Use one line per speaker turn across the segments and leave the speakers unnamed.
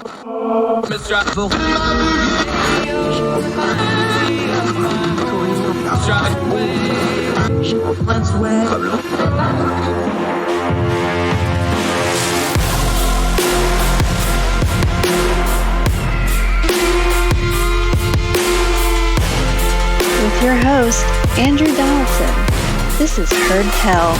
With your host, Andrew Donaldson. This is Heard Tell.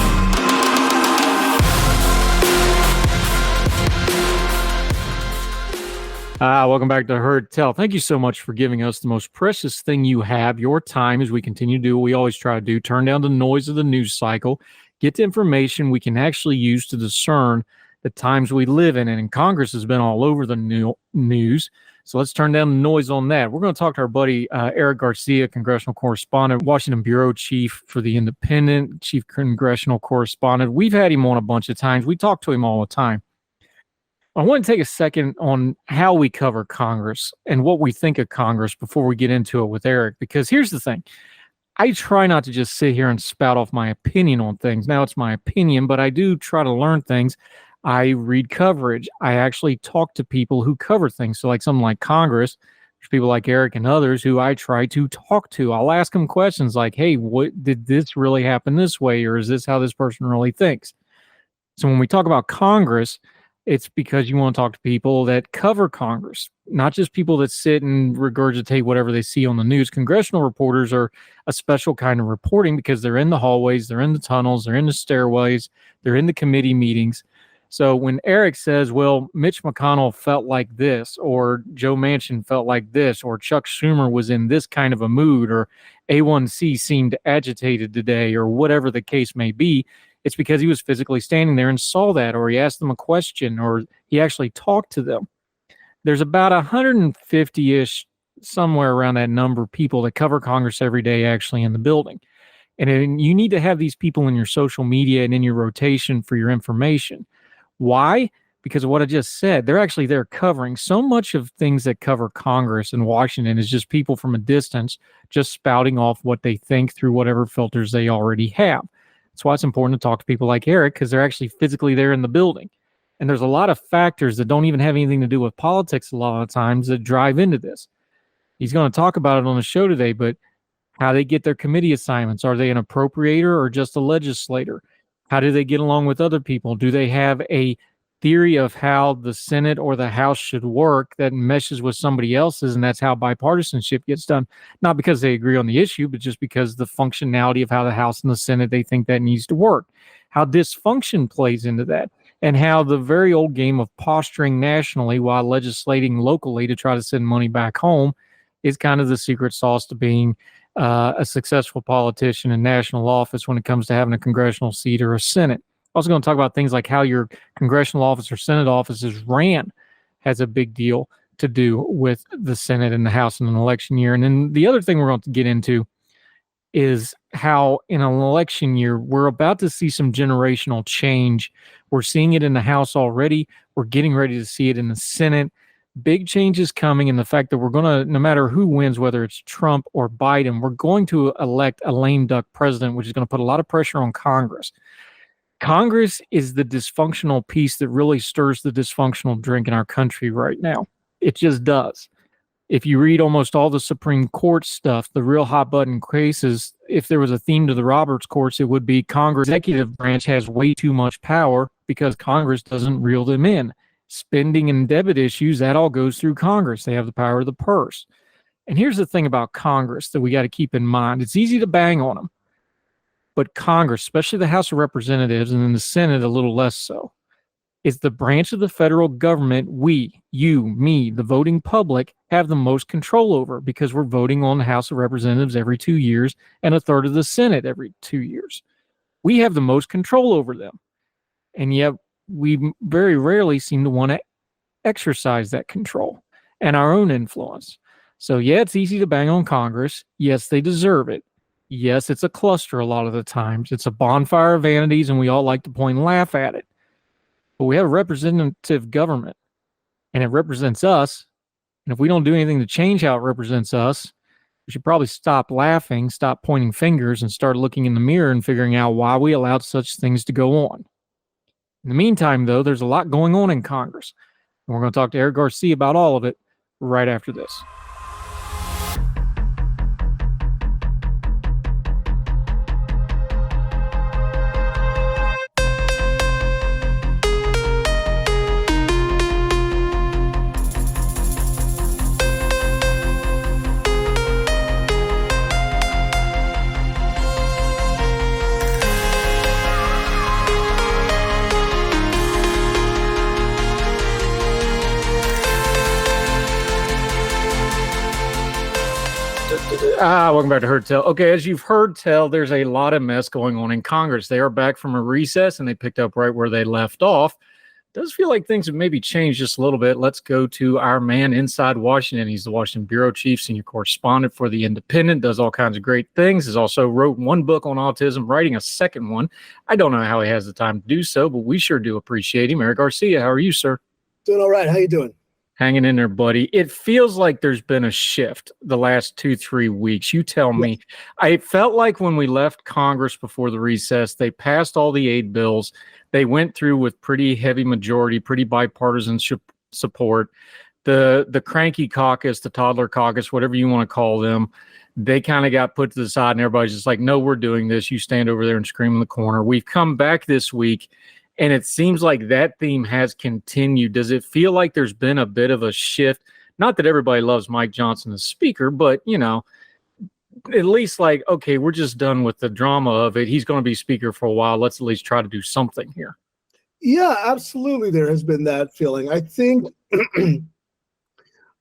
Welcome back to Heard Tell. Thank you so much for giving us the most precious thing you have, your time, as we continue to do what we always try to do, turn down the noise of the news cycle, get the information we can actually use to discern the times we live in. And Congress has been all over the news, so let's turn down the noise on that. We're going to talk to our buddy Eric Garcia, Congressional Correspondent, Washington Bureau Chief for the Independent, Chief Congressional Correspondent. We've had him on a bunch of times. We talk to him all the time. I want to take a second on how we cover Congress and what we think of Congress before we get into it with Eric, because here's the thing. I try not to just sit here and spout off my opinion on things. Now, it's my opinion, but I do try to learn things. I read coverage. I actually talk to people who cover things. So like something like Congress, there's people like Eric and others who I try to talk to. I'll ask them questions like, hey, what did this really happen this way? Or is this how this person really thinks? So when we talk about Congress, it's because you want to talk to people that cover Congress, not just people that sit and regurgitate whatever they see on the news. Congressional reporters are a special kind of reporting because they're in the hallways, they're in the tunnels, they're in the stairways, they're in the committee meetings. So when Eric says, well, Mitch McConnell felt like this, or Joe Manchin felt like this, or Chuck Schumer was in this kind of a mood, or A1C seemed agitated today, or whatever the case may be, it's because he was physically standing there and saw that, or he asked them a question, or he actually talked to them. There's about 150-ish, somewhere around that number, people that cover Congress every day actually in the building. And you need to have these people in your social media and in your rotation for your information. Why? Because of what I just said. They're actually there covering. So much of things that cover Congress and Washington is just people from a distance just spouting off what they think through whatever filters they already have. That's why it's important to talk to people like Eric, because they're actually physically there in the building. And there's a lot of factors that don't even have anything to do with politics a lot of times that drive into this. He's going to talk about it on the show today, but how they get their committee assignments. Are they an appropriator or just a legislator? How do they get along with other people? Do they have a theory of how the Senate or the House should work that meshes with somebody else's, and that's how bipartisanship gets done? Not because they agree on the issue, but just because the functionality of how the House and the Senate, they think that needs to work. How dysfunction plays into that, and how the very old game of posturing nationally while legislating locally to try to send money back home is kind of the secret sauce to being a successful politician in national office when it comes to having a congressional seat or a Senate. Also going to talk about things like how your congressional office or Senate office is ran has a big deal to do with the Senate and the House in an election year. And then the other thing we're going to get into is how in an election year, we're about to see some generational change. We're seeing it in the House already. We're getting ready to see it in the Senate. Big changes coming, in the fact that we're going to, no matter who wins, whether it's Trump or Biden, we're going to elect a lame duck president, which is going to put a lot of pressure on Congress. Congress is the dysfunctional piece that really stirs the dysfunctional drink in our country right now. It just does. If you read almost all the Supreme Court stuff, the real hot button cases, if there was a theme to the Roberts courts, it would be Congress executive branch has way too much power because Congress doesn't reel them in. Spending and debit issues, that all goes through Congress. They have the power of the purse. And here's the thing about Congress that we got to keep in mind. It's easy to bang on them. But Congress, especially the House of Representatives and then the Senate a little less so, is the branch of the federal government we, you, me, the voting public, have the most control over, because we're voting on the House of Representatives every 2 years and a third of the Senate every 2 years. We have the most control over them. And yet we very rarely seem to want to exercise that control and our own influence. So yeah, it's easy to bang on Congress. Yes, they deserve it. Yes, it's a cluster a lot of the times. It's a bonfire of vanities, and we all like to point and laugh at it. But we have a representative government, and it represents us. And if we don't do anything to change how it represents us, we should probably stop laughing, stop pointing fingers, and start looking in the mirror and figuring out why we allowed such things to go on. In the meantime, though, there's a lot going on in Congress. We're going to talk to Eric Garcia about all of it right after this. Welcome back to Heard Tell. Okay, as you've heard tell, there's a lot of mess going on in Congress. They are back from a recess, and they picked up right where they left off. Does feel like things have maybe changed just a little bit. Let's go to our man inside Washington. He's the Washington bureau chief, senior correspondent for The Independent, does all kinds of great things. He's also wrote one book on autism, writing a second one. I don't know how he has the time to do so, but we sure do appreciate him. Eric Garcia, how are you, sir?
Doing all right. How you doing?
Hanging in there, buddy. It feels like there's been a shift the last 2-3 weeks. You tell me. I felt like when we left Congress before the recess, they passed all the aid bills. They went through with pretty heavy majority, pretty bipartisan support. The cranky caucus, the toddler caucus, whatever you want to call them, they kind of got put to the side, and everybody's just like, no, we're doing this. You stand over there and scream in the corner. We've come back this week, and it seems like that theme has continued. Does it feel like there's been a bit of a shift? Not that everybody loves Mike Johnson as speaker, but, you know, at least like, okay, we're just done with the drama of it. He's going to be speaker for a while. Let's at least try to do something here.
Yeah, absolutely. There has been that feeling. I think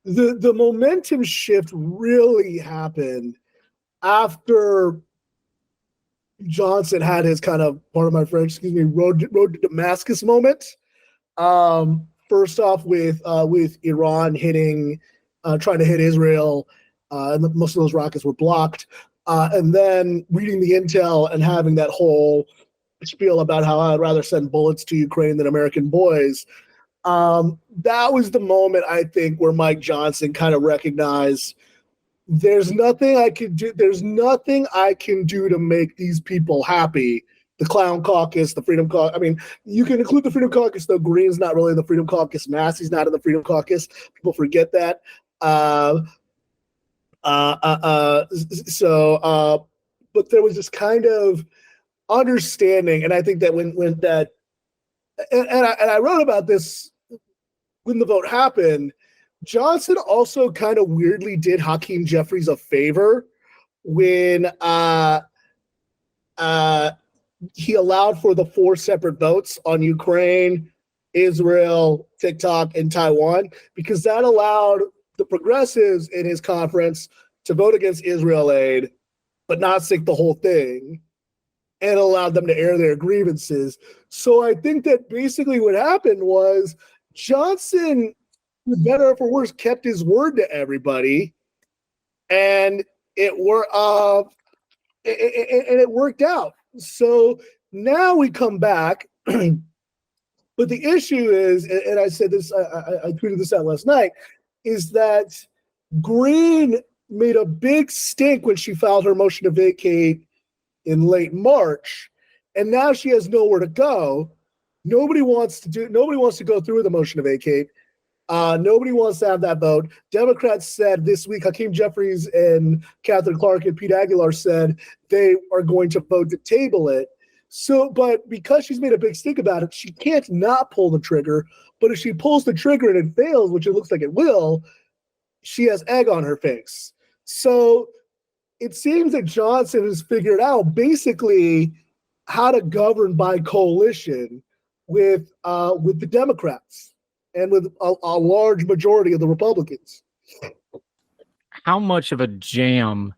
the momentum shift really happened after Johnson had his kind of, pardon my French, road to Damascus moment. First off with Iran trying to hit Israel, and most of those rockets were blocked. And then reading the intel and having that whole spiel about how I'd rather send bullets to Ukraine than American boys. That was the moment, I think, where Mike Johnson kind of recognized there's nothing I can do. There's nothing I can do to make these people happy. The Clown Caucus, the Freedom Caucus. I mean, you can include the Freedom Caucus, though Greene's not really in the Freedom Caucus. Massey's not in the Freedom Caucus. People forget that. But there was this kind of understanding, and I think that when that, and I wrote about this when the vote happened. Johnson also kind of weirdly did Hakeem Jeffries a favor when he allowed for the 4 separate votes on Ukraine, Israel, TikTok, and Taiwan, because that allowed the progressives in his conference to vote against Israel aid, but not sink the whole thing, and allowed them to air their grievances. So I think that basically what happened was Johnson, for better or for worse, kept his word to everybody, and it worked out. So now we come back, but the issue is, and I said this, I tweeted this out last night, is that Greene made a big stink when she filed her motion to vacate in late March, and now she has nowhere to go. Nobody wants to go through with the motion to vacate. Nobody wants to have that vote. Democrats said this week, Hakeem Jeffries and Catherine Clark and Pete Aguilar said they are going to vote to table it. So, but because she's made a big stink about it, she can't not pull the trigger. But if she pulls the trigger and it fails, which it looks like it will, she has egg on her face. So it seems that Johnson has figured out basically how to govern by coalition with the Democrats and with a large majority of the Republicans.
How much of a jam?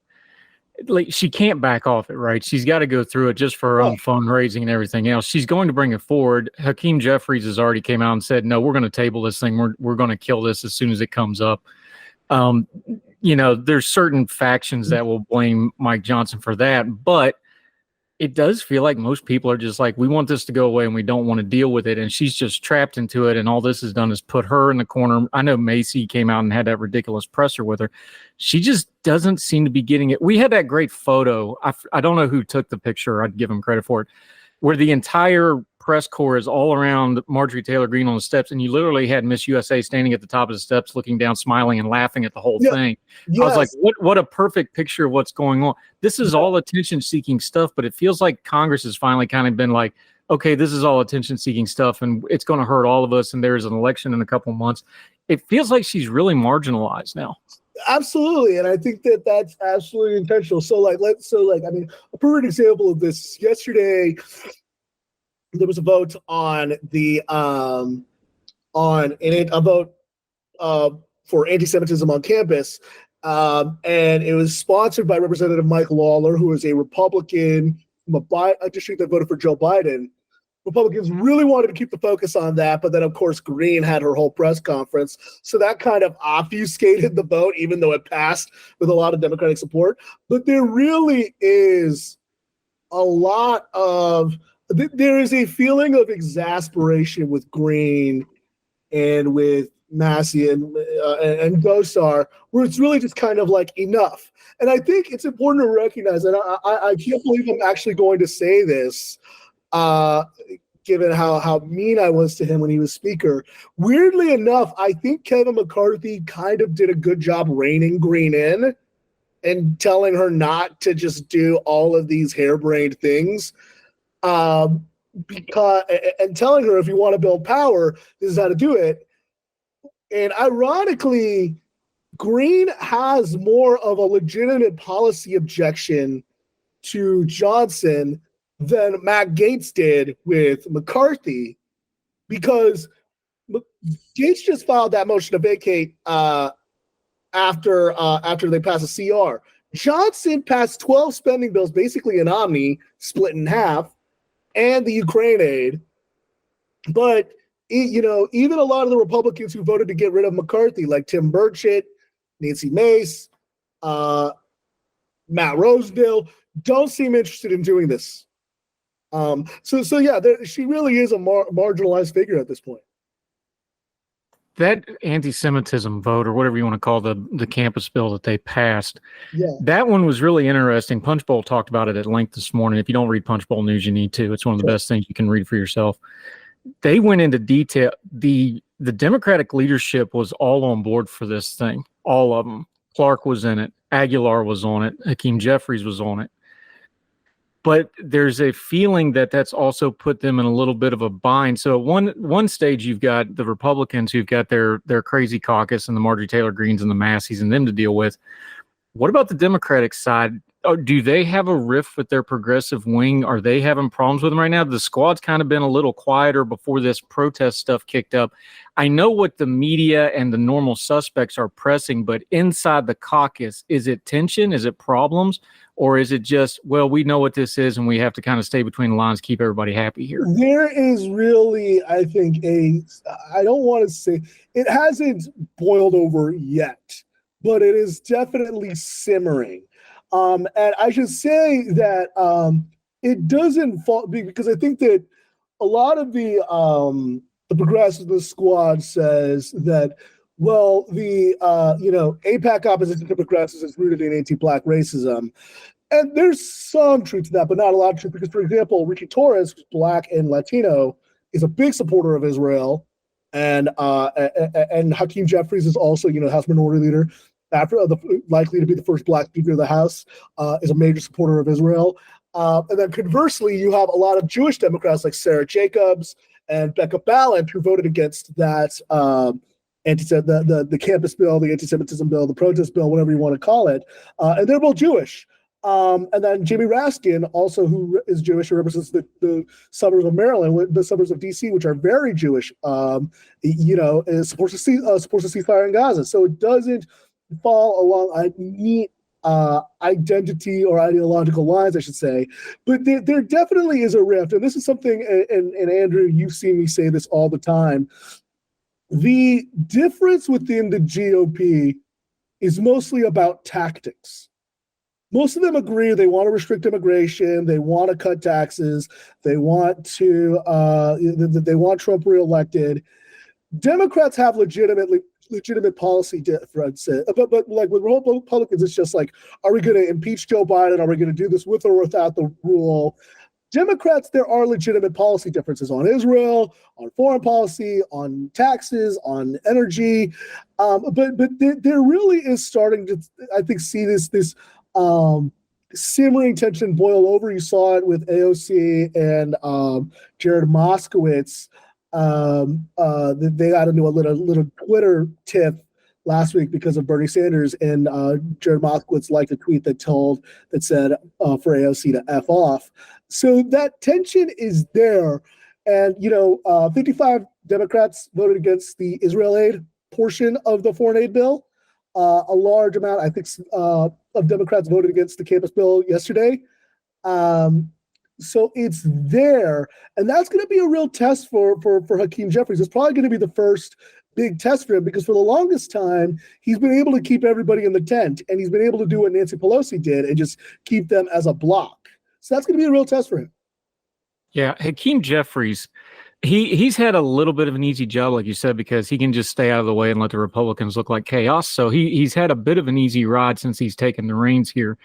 Like, she can't back off it, right? She's got to go through it just for her own fundraising and everything else. She's going to bring it forward. Hakeem Jeffries has already came out and said, no, we're going to table this thing. We're going to kill this as soon as it comes up. You know, there's certain factions that will blame Mike Johnson for that, but it does feel like most people are just like, we want this to go away and we don't want to deal with it. And she's just trapped into it. And all this has done is put her in the corner. I know Macy came out and had that ridiculous presser with her. She just doesn't seem to be getting it. We had that great photo. I don't know who took the picture. I'd give him credit for it. where the entire press corps is all around Marjorie Taylor Greene on the steps, and you literally had Miss USA standing at the top of the steps, looking down, smiling and laughing at the whole thing.
Yes.
I was like, what a perfect picture of what's going on. This is all attention-seeking stuff, but it feels like Congress has finally kind of been like, okay, this is all attention-seeking stuff, and it's going to hurt all of us, and there's an election in a couple months. It feels like she's really marginalized now.
Absolutely, and I think that that's absolutely intentional. So, I mean, a perfect example of this. Yesterday, there was a vote on the a vote for anti-Semitism on campus, and it was sponsored by Representative Mike Lawler, who is a Republican from a district that voted for Joe Biden. Republicans really wanted to keep the focus on that, but then, of course, Greene had her whole press conference. So that kind of obfuscated the vote, even though it passed with a lot of Democratic support. But there really is there is a feeling of exasperation with Greene and with Massey and Gosar, where it's really just kind of like enough. And I think it's important to recognize, and I can't believe I'm actually going to say this, given how mean I was to him when he was speaker. Weirdly enough, I think Kevin McCarthy kind of did a good job reining Greene in and telling her not to just do all of these harebrained things, and telling her, if you want to build power, this is how to do it. And ironically, Greene has more of a legitimate policy objection to Johnson than Matt Gaetz did with McCarthy, because Gaetz just filed that motion to vacate after they pass a CR. Johnson passed 12 spending bills, basically an omni, split in half, and the Ukraine aid. But even a lot of the Republicans who voted to get rid of McCarthy, like Tim Burchett, Nancy Mace, Matt Rosedale, don't seem interested in doing this. She really is a marginalized figure at this point.
That anti-Semitism vote, or whatever you want to call the campus bill that they passed, that one was really interesting. Punchbowl talked about it at length this morning. If you don't read Punchbowl News, you need to. It's one of the best things you can read for yourself. They went into detail. The Democratic leadership was all on board for this thing, all of them. Clark was in it. Aguilar was on it. Hakeem Jeffries was on it. But there's a feeling that that's also put them in a little bit of a bind. So one stage, you've got the Republicans who've got their crazy caucus and the Marjorie Taylor Greenes and the Masseys and them to deal with. What about the Democratic side? Do they have a rift with their progressive wing? Are they having problems with them right now? The squad's kind of been a little quieter before this protest stuff kicked up. I know what the media and the normal suspects are pressing, but inside the caucus, is it tension? Is it problems? Or is it just, well, we know what this is and we have to kind of stay between the lines, keep everybody happy here?
There is really, I think, I don't want to say, it hasn't boiled over yet, but it is definitely simmering. And I should say that it doesn't fall, because I think that a lot of the progressive squad says that, well, the AIPAC opposition to progressives is rooted in anti-Black racism. And there's some truth to that, but not a lot of truth, because, for example, Ricky Torres, who's Black and Latino, is a big supporter of Israel. And Hakeem Jeffries is also, House Minority Leader, likely to be the first Black Speaker of the House, is a major supporter of Israel. And then conversely, you have a lot of Jewish Democrats like Sarah Jacobs and Becca Balint, who voted against that the campus bill, the anti-Semitism bill, the protest bill, whatever you want to call it. And they're both Jewish. And then Jamie Raskin, also, who is Jewish, who represents the suburbs of Maryland, the suburbs of DC, which are very Jewish, supports the ceasefire in Gaza. So it doesn't fall along neat identity or ideological lines, I should say. But there definitely is a rift. And this is something, and Andrew, you've seen me say this all the time. The difference within the GOP is mostly about tactics. Most of them agree they want to restrict immigration, they want to cut taxes, they want Trump reelected. Democrats have legitimate policy differences, but like with Republicans, it's just like, are we going to impeach Joe Biden? Are we going to do this with or without the rule? Democrats, there are legitimate policy differences on Israel, on foreign policy, on taxes, on energy, but there really is starting to, I think, see this simmering tension boil over. You saw it with AOC and Jared Moskowitz. They got into a little Twitter tiff last week because of Bernie Sanders, and Jared Moskowitz liked a tweet that said for AOC to F off. So that tension is there. And, 55 Democrats voted against the Israel aid portion of the foreign aid bill. A large amount, I think, of Democrats voted against the campus bill yesterday. So it's there. And that's going to be a real test for Hakeem Jeffries. It's probably going to be the first big test for him, because for the longest time, he's been able to keep everybody in the tent, and he's been able to do what Nancy Pelosi did and just keep them as a block. So that's going to be a real test for him.
Yeah, Hakeem Jeffries, he's had a little bit of an easy job, like you said, because he can just stay out of the way and let the Republicans look like chaos. So he's had a bit of an easy ride since he's taken the reins here.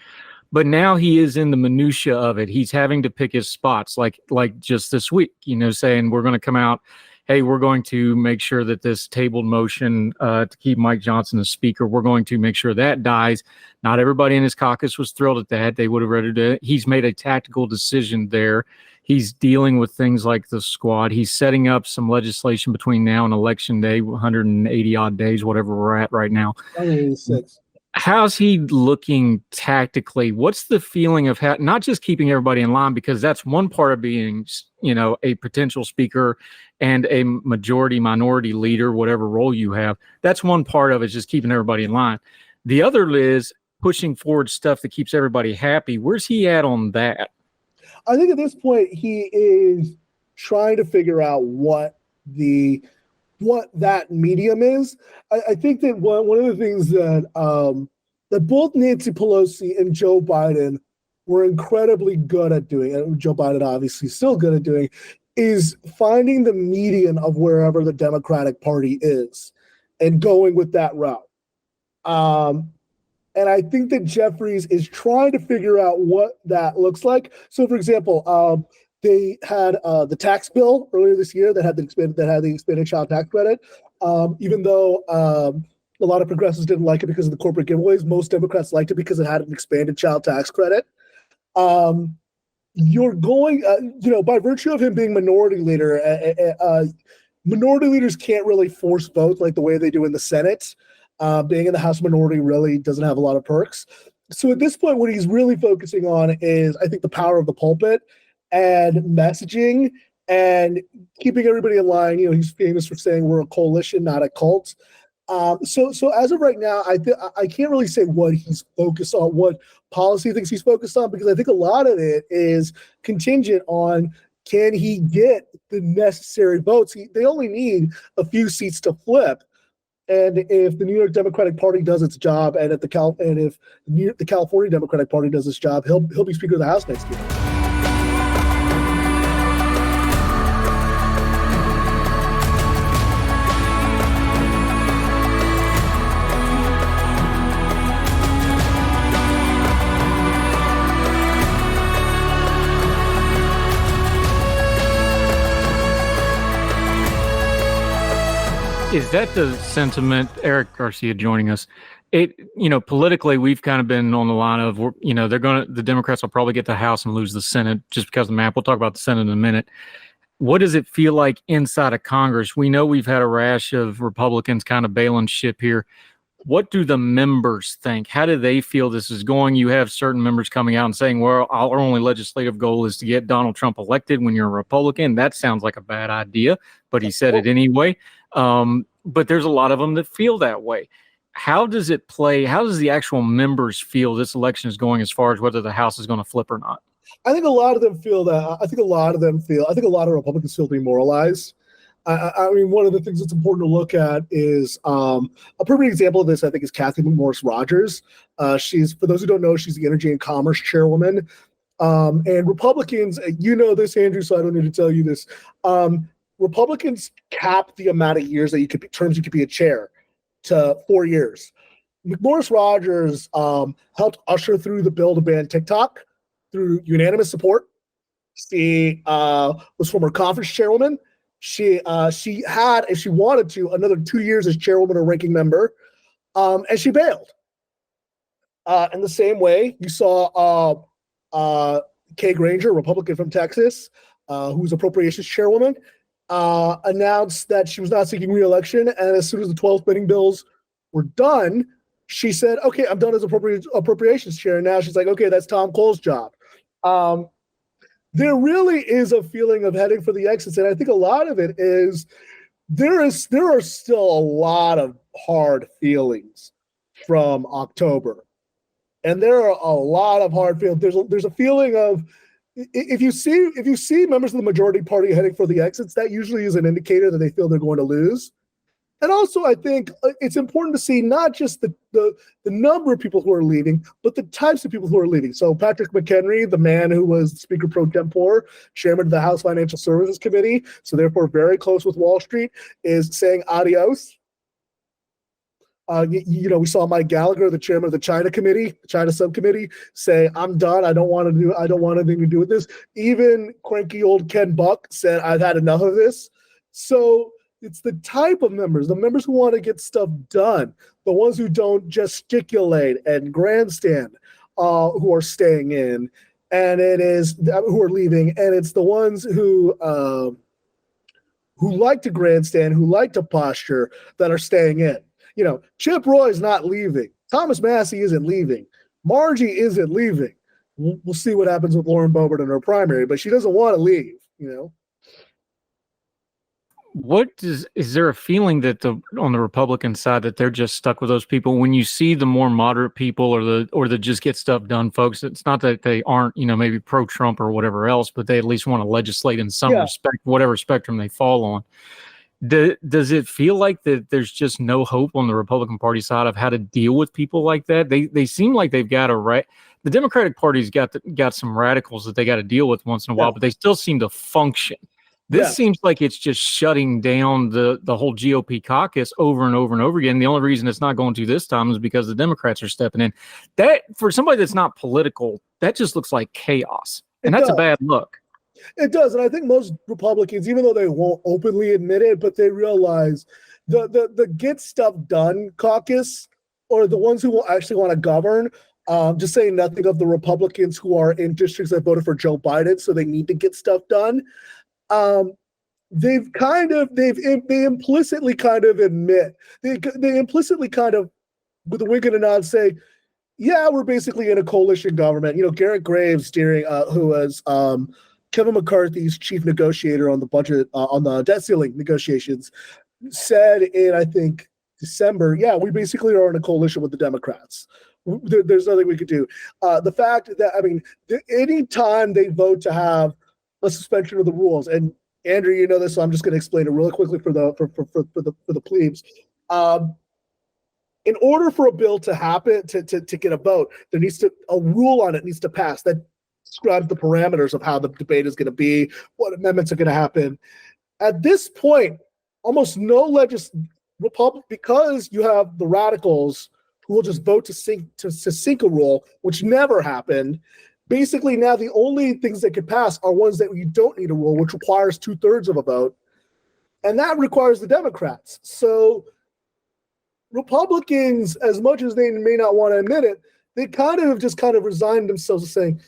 But now he is in the minutia of it. He's having to pick his spots, like just this week, saying we're going to come out, hey, we're going to make sure that this tabled motion to keep Mike Johnson as speaker, we're going to make sure that dies. Not everybody in his caucus was thrilled at that. They would have read it. He's made a tactical decision there. He's dealing with things like the squad. He's setting up some legislation between now and Election Day, 180 odd days, whatever we're at right now.
186.
How's he looking tactically? What's the feeling of not just keeping everybody in line, because that's one part of being, a potential speaker and a minority leader, whatever role you have. That's one part of it, just keeping everybody in line. The other is pushing forward stuff that keeps everybody happy. Where's he at on that?
I think at this point he is trying to figure out what that medium is. I think that one of the things that both Nancy Pelosi and Joe Biden were incredibly good at doing, and Joe Biden obviously still good at doing, is finding the median of wherever the Democratic Party is and going with that route. And I think that Jeffries is trying to figure out what that looks like. So, for example, they had the tax bill earlier this year that had the expanded child tax credit. Even though a lot of progressives didn't like it because of the corporate giveaways, most Democrats liked it because it had an expanded child tax credit. You're going, by virtue of him being minority leader, minority leaders can't really force vote like the way they do in the Senate. Being in the House minority really doesn't have a lot of perks. So at this point, what he's really focusing on is, I think, the power of the pulpit and messaging and keeping everybody in line. He's famous for saying we're a coalition, not a cult. So as of right now, I can't really say what he's focused on, what policy thinks he's focused on, because I think a lot of it is contingent on, can he get the necessary votes? They only need a few seats to flip. And if the New York Democratic Party does its job, and if the California Democratic Party does its job, he'll be Speaker of the House next year.
Is that the sentiment? Eric Garcia joining us. Politically, we've kind of been on the line of, the Democrats will probably get the House and lose the Senate just because of the map. We'll talk about the Senate in a minute. What does it feel like inside of Congress? We know we've had a rash of Republicans kind of bailing ship here. What do the members think? How do they feel this is going? You have certain members coming out and saying, well, our only legislative goal is to get Donald Trump elected when you're a Republican. That sounds like a bad idea, but he said it anyway. But there's a lot of them that feel that way. How does it play? How does the actual members feel this election is going as far as whether the House is going to flip or not?
I think a lot of them feel that. I think a lot of Republicans feel demoralized. I mean, one of the things that's important to look at is a perfect example of this, I think, is Kathy McMorris Rodgers. She's, for those who don't know, she's the Energy and Commerce Chairwoman. And Republicans, you know this, Andrew, so I don't need to tell you this. Republicans cap the amount of years that terms you could be a chair to 4 years. McMorris Rodgers helped usher through the bill to ban TikTok through unanimous support. She was former conference chairwoman. She had, if she wanted to, another 2 years as chairwoman or ranking member, and she bailed. In the same way, you saw Kay Granger, Republican from Texas, who's appropriations chairwoman, announced that she was not seeking re-election. And as soon as the 12 spending bills were done, she said, okay, I'm done as appropriations chair. And now she's like, okay, that's Tom Cole's job. There really is a feeling of heading for the exits. And I think a lot of it is there are still a lot of hard feelings from October. And there are a lot of hard feelings. There's a feeling of, if you see members of the majority party heading for the exits, that usually is an indicator that they feel they're going to lose. And also, I think it's important to see not just the number of people who are leaving, but the types of people who are leaving. So Patrick McHenry, the man who was Speaker pro tempore, chairman of the House Financial Services Committee, so therefore very close with Wall Street, is saying adios. We saw Mike Gallagher, the chairman of the China subcommittee, say, "I'm done. I don't want anything to do with this." Even cranky old Ken Buck said, "I've had enough of this." So it's the type of members, the members who want to get stuff done, the ones who don't gesticulate and grandstand, who are staying in, and who are leaving, and it's the ones who like to grandstand, who like to posture, that are staying in. Chip Roy's not leaving. Thomas Massey isn't leaving. Margie isn't leaving. We'll see what happens with Lauren Boebert in her primary, but she doesn't want to leave.
Is there a feeling that on the Republican side that they're just stuck with those people? When you see the more moderate people or the just get stuff done folks, it's not that they aren't, maybe pro-Trump or whatever else, but they at least want to legislate in some respect, whatever spectrum they fall on. Does it feel like that there's just no hope on the Republican Party side of how to deal with people like that? They seem like they've got the Democratic Party's got some radicals that they got to deal with once in a while, but they still seem to function. This seems like it's just shutting down the whole GOP caucus over and over and over again. The only reason it's not going to this time is because the Democrats are stepping in. That, for somebody that's not political, that just looks like chaos. And that's a bad look.
It does. And I think most Republicans, even though they won't openly admit it, but they realize the get stuff done caucus, or the ones who will actually want to govern, just saying nothing of the Republicans who are in districts that voted for Joe Biden, so they need to get stuff done. They implicitly kind of admit, they implicitly kind of, with a wink and a nod, say, yeah, we're basically in a coalition government. Garrett Graves, who was Kevin McCarthy's chief negotiator on the budget, on the debt ceiling negotiations, said in, I think, December, yeah, we basically are in a coalition with the Democrats. There's nothing we could do. The fact that, any time they vote to have a suspension of the rules, and Andrew, you know this, so I'm just going to explain it really quickly for the plebes. In order for a bill to happen, to get a vote, a rule on it needs to pass that describes the parameters of how the debate is going to be, what amendments are going to happen. At this point, almost no because you have the radicals who will just vote to sink a rule, which never happened. Basically, now the only things that could pass are ones that you don't need a rule, which requires 2/3 of a vote. And that requires the Democrats. So Republicans, as much as they may not want to admit it, they kind of resigned themselves to saying,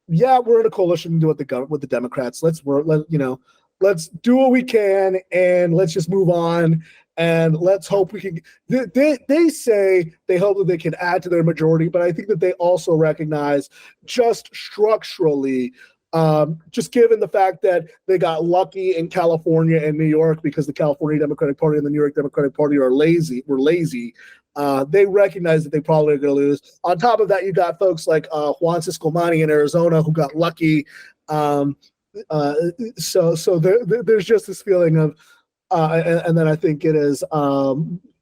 yeah, we're in a coalition with the Democrats. Let's do what we can, and let's just move on. And let's hope we can. They say they hope that they can add to their majority, but I think that they also recognize, just structurally, just given the fact that they got lucky in California and New York because the California Democratic Party and the New York Democratic Party were lazy. They recognize that they probably are going to lose. On top of that, you got folks like Juan Ciscomani in Arizona who got lucky. So there's just this feeling of. And then I think it is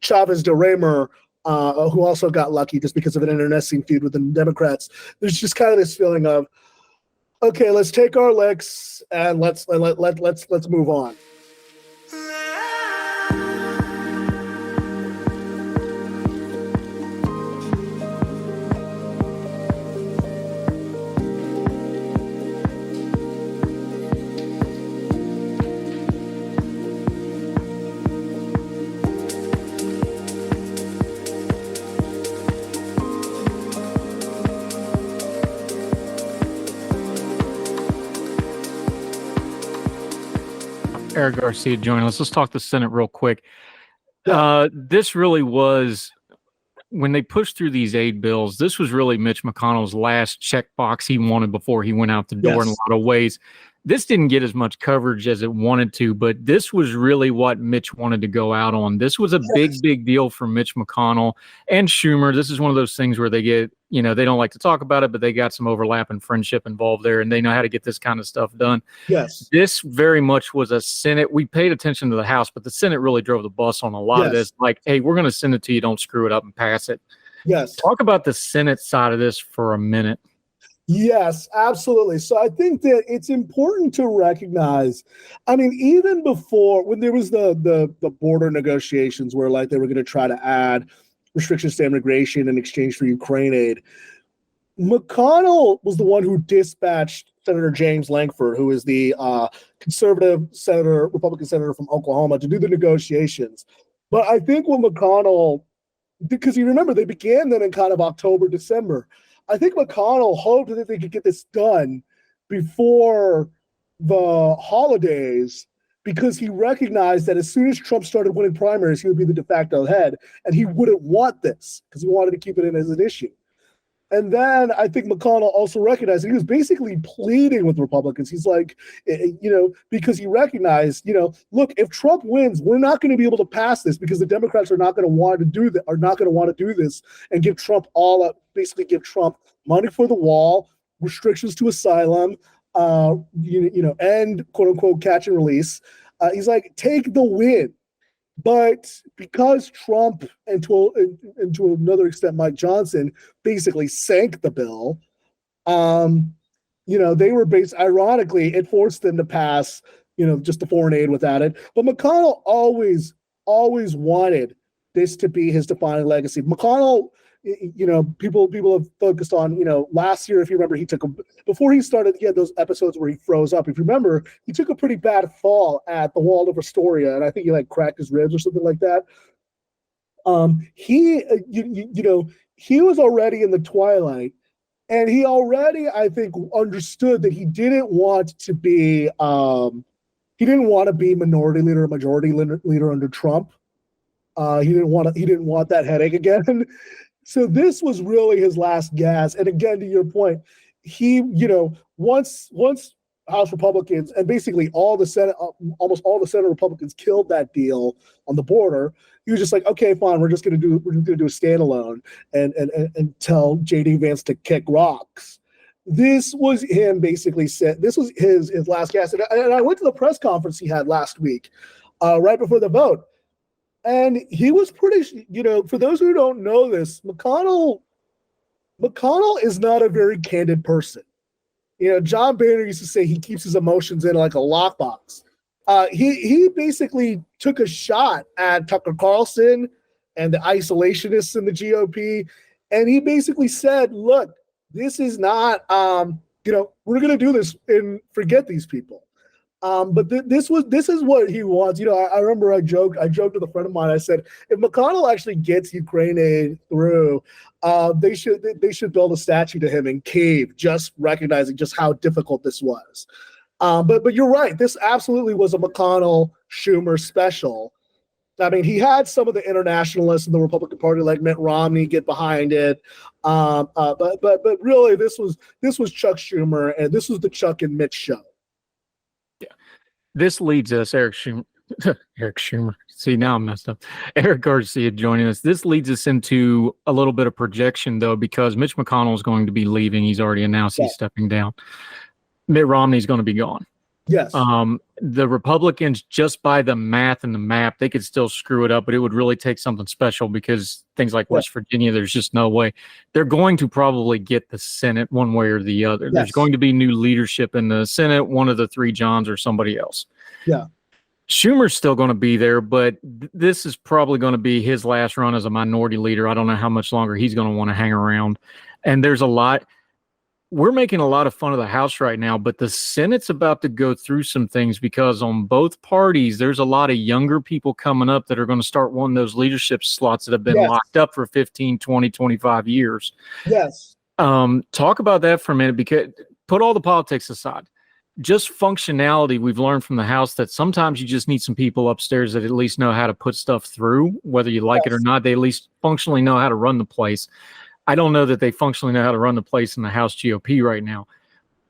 Chavez de Raymer, who also got lucky just because of an internecine feud with the Democrats. There's just kind of this feeling of, okay, let's take our licks and let's move on.
Eric Garcia joining us. Let's talk the Senate real quick.
Yeah.
This really was, when they pushed through these aid bills, this was really Mitch McConnell's last checkbox he wanted before he went out the door in a lot of ways. This didn't get as much coverage as it wanted to, but this was really what Mitch wanted to go out on. This was a big deal for Mitch McConnell and Schumer. This is one of those things where they get, they don't like to talk about it, but they got some overlap and friendship involved there, and they know how to get this kind of stuff done.
Yes.
This very much was a Senate. We paid attention to the House, but the Senate really drove the bus on a lot of this. Like, hey, we're going to send it to you. Don't screw it up and pass it.
Yes.
Talk about the Senate side of this for a minute.
Yes, absolutely. So I think that it's important to recognize, even before, when there was the border negotiations where like they were going to try to add restrictions to immigration in exchange for Ukraine aid, McConnell was the one who dispatched Senator James Lankford, who is the conservative senator, Republican senator from Oklahoma, to do the negotiations. But I think when McConnell, because you remember they began then in kind of October, December, I think McConnell hoped that they could get this done before the holidays, because he recognized that as soon as Trump started winning primaries, he would be the de facto head, and he wouldn't want this because he wanted to keep it in as an issue. And then I think McConnell also recognized that he was basically pleading with Republicans. He's like, because he recognized, look, if Trump wins, we're not going to be able to pass this because the Democrats are not going to want to do that, are not going to want to do this and give Trump basically give Trump money for the wall, restrictions to asylum, and quote unquote catch and release. He's like, take the win. But because Trump and to another extent Mike Johnson basically sank the bill, they were ironically, it forced them to pass, just the foreign aid without it. But McConnell always wanted this to be his defining legacy. McConnell, people have focused on, last year, if you remember, before he started, he had those episodes where he froze up. If you remember, he took a pretty bad fall at the Waldorf Astoria, and I think he cracked his ribs or something like that. He was already in the twilight, and he already, I think, understood that he didn't want to be minority leader or majority leader under Trump. He didn't want that headache again. So this was really his last gasp. And again, to your point, he, once House Republicans and basically almost all the Senate Republicans killed that deal on the border, he was just like, okay, fine, we're just gonna do a standalone and tell JD Vance to kick rocks. This was him basically said. This was his last gasp. And I went to the press conference he had last week, right before the vote. And he was pretty, for those who don't know this, McConnell is not a very candid person. John Boehner used to say he keeps his emotions in like a lockbox. He basically took a shot at Tucker Carlson and the isolationists in the GOP. And he basically said, look, this is not, we're going to do this and forget these people. But this is what he wants. I remember I joked with a friend of mine. I said, if McConnell actually gets Ukraine aid through, they should build a statue to him in Kyiv, just recognizing just how difficult this was. But you're right. This absolutely was a McConnell-Schumer special. He had some of the internationalists in the Republican Party, like Mitt Romney, get behind it. But really, this was Chuck Schumer, and this was the Chuck and Mitch show.
This leads us, Eric Schumer. See, now I'm messed up. Eric Garcia joining us. This leads us into a little bit of projection, though, because Mitch McConnell is going to be leaving. He's already announced he's stepping down. Mitt Romney is going to be gone.
Yes.
The Republicans, just by the math and the map, they could still screw it up, but it would really take something special because things like West Virginia, there's just no way. They're going to probably get the Senate one way or the other. Yes. There's going to be new leadership in the Senate, one of the three Johns or somebody else.
Yeah.
Schumer's still going to be there, but this is probably going to be his last run as a minority leader. I don't know how much longer he's going to want to hang around. And there's a lot. We're making a lot of fun of the House right now, but the Senate's about to go through some things because on both parties, there's a lot of younger people coming up that are going to start wanting those leadership slots that have been locked up for 15, 20, 25 years.
Yes.
Talk about that for a minute, because put all the politics aside. just functionality, we've learned from the House that sometimes you just need some people upstairs that at least know how to put stuff through, whether you like it or not. They at least functionally know how to run the place. I don't know that they functionally know how to run the place in the House GOP right now.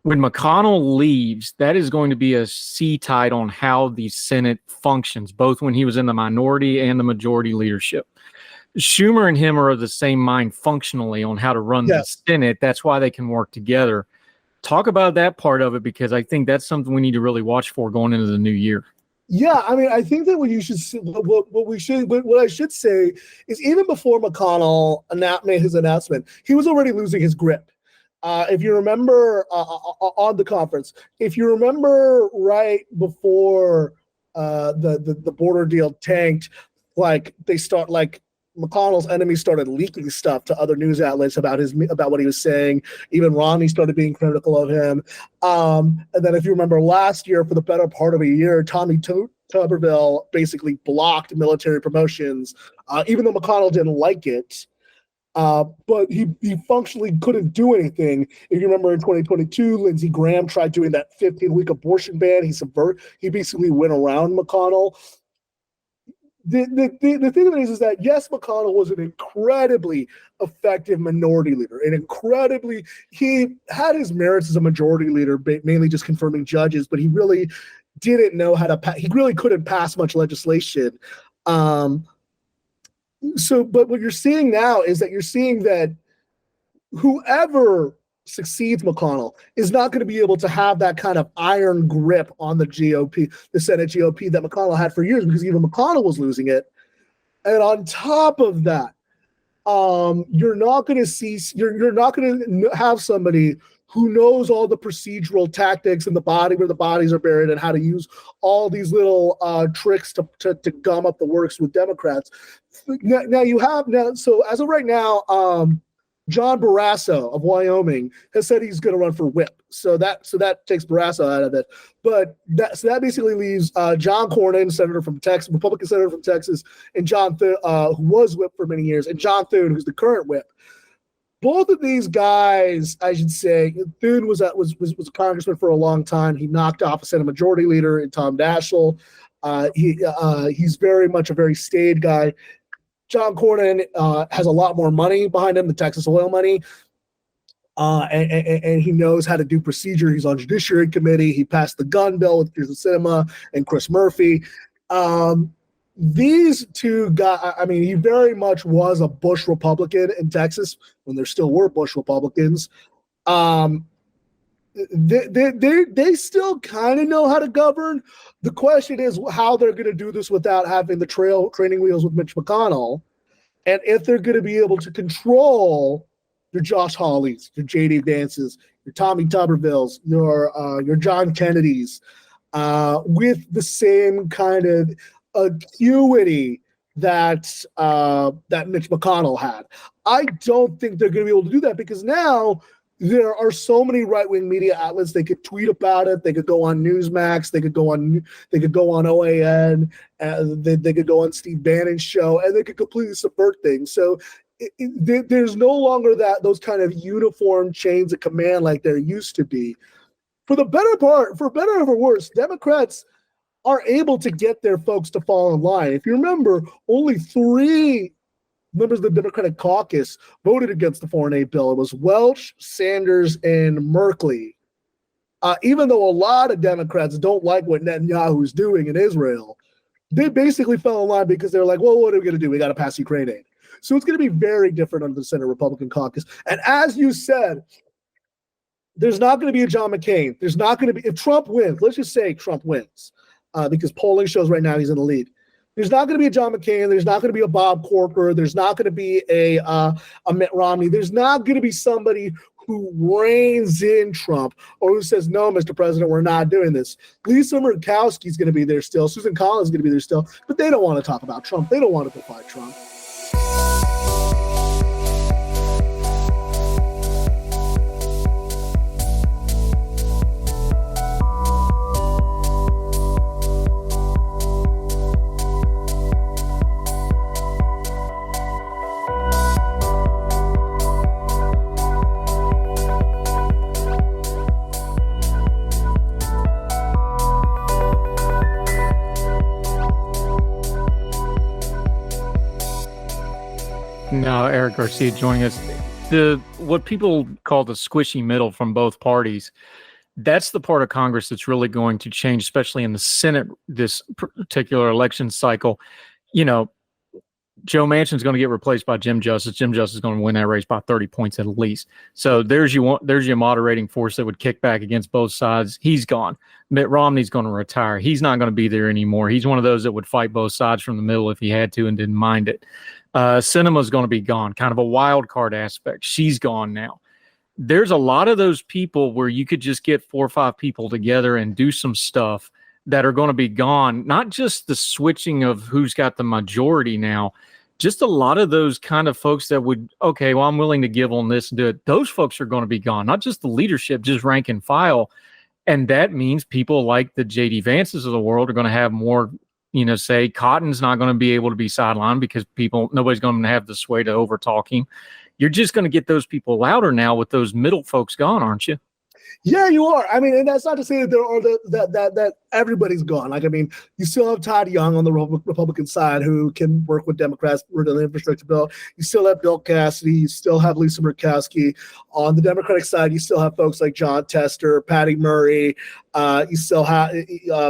When McConnell leaves, that is going to be a sea tide on how the Senate functions, both when he was in the minority and the majority leadership. Schumer and him are of the same mind functionally on how to run the Senate. That's why they can work together. Talk about that part of it, because I think that's something we need to really watch for going into the new year.
Yeah, I mean, I think that what I should say is, even before McConnell made his announcement, he was already losing his grip. If you remember on the conference, if you remember right before the border deal tanked, McConnell's enemies started leaking stuff to other news outlets about what he was saying. Even Romney started being critical of him. And then, if you remember last year, for the better part of a year, Tommy Tuberville basically blocked military promotions, even though McConnell didn't like it. But he functionally couldn't do anything. If you remember in 2022, Lindsey Graham tried doing that 15-week abortion ban. He basically went around McConnell. The thing of it is that, yes, McConnell was an incredibly effective minority leader, he had his merits as a majority leader, mainly just confirming judges, but he really didn't know how to he really couldn't pass much legislation. But what you're seeing now is that you're seeing that whoever succeeds McConnell is not going to be able to have that kind of iron grip on the GOP, the Senate GOP, that McConnell had for years, because even McConnell was losing it. And on top of that, you're not going to have somebody who knows all the procedural tactics in the body, where the bodies are buried, and how to use all these little tricks to gum up the works with Democrats. So as of right now, John Barrasso of Wyoming has said he's going to run for whip. So that takes Barrasso out of it. But that basically leaves John Cornyn, senator from Texas, Republican senator from Texas, and John Thune, who was whip for many years, and John Thune, who's the current whip. Both of these guys, I should say, Thune was a congressman for a long time. He knocked off a Senate Majority Leader in Tom Daschle. He's very much a very staid guy. John Cornyn has a lot more money behind him, the Texas oil money, and he knows how to do procedure. He's on Judiciary Committee. He passed the gun bill with Kyrsten Sinema and Chris Murphy. These two guys, I mean, he very much was a Bush Republican in Texas when there still were Bush Republicans. They still kind of know how to govern. The question is how they're going to do this without having the training wheels with Mitch McConnell, and if they're going to be able to control your Josh Hawleys, your J.D. Vances, your Tommy Tubervilles, your John Kennedys, with the same kind of acuity that Mitch McConnell had. I don't think they're going to be able to do that, because now there are so many right-wing media outlets. They could tweet about it. They could go on Newsmax. They could go on OAN. They could go on Steve Bannon's show, and they could completely subvert things. So there's no longer those kind of uniform chains of command like there used to be. For better or for worse, Democrats are able to get their folks to fall in line. If you remember, only 3 members of the Democratic caucus voted against the foreign aid bill. It was Welch, Sanders, and Merkley. Even though a lot of Democrats don't like what Netanyahu's doing in Israel, they basically fell in line because they're like, well, what are we going to do? We got to pass Ukraine aid. So it's going to be very different under the Senate Republican caucus. And as you said, there's not going to be a John McCain. There's not going to be, if Trump wins, let's just say Trump wins, because polling shows right now he's in the lead. There's not going to be a John McCain. There's not going to be a Bob Corker. There's not going to be a Mitt Romney. There's not going to be somebody who reins in Trump or who says, no, Mr. President, we're not doing this. Lisa Murkowski is going to be there still. Susan Collins is going to be there still. But they don't want to talk about Trump. They don't want to defy Trump.
No, Eric Garcia joining us. What people call the squishy middle from both parties, that's the part of Congress that's really going to change, especially in the Senate this particular election cycle. You know, Joe Manchin's going to get replaced by Jim Justice. Jim Justice is going to win that race by 30 points at least. So there's your moderating force that would kick back against both sides. He's gone. Mitt Romney's going to retire. He's not going to be there anymore. He's one of those that would fight both sides from the middle if he had to and didn't mind it. Sinema's going to be gone. Kind of a wild card aspect. She's gone now. There's a lot of those people where you could just get 4 or 5 people together and do some stuff that are going to be gone. Not just the switching of who's got the majority now, just a lot of those kind of folks that would, okay, well, I'm willing to give on this and do it. Those folks are going to be gone. Not just the leadership, just rank and file. And that means people like the J.D. Vances of the world are going to have more, say Cotton's not going to be able to be sidelined because nobody's going to have the sway to overtalk him. You're just going to get those people louder now with those middle folks gone, aren't you?
Yeah, you are. I mean, and that's not to say that there are that everybody's gone. Like, I mean, you still have Todd Young on the Republican side who can work with Democrats for the infrastructure bill. You still have Bill Cassidy. You still have Lisa Murkowski. On the Democratic side, you still have folks like John Tester, Patty Murray. You still have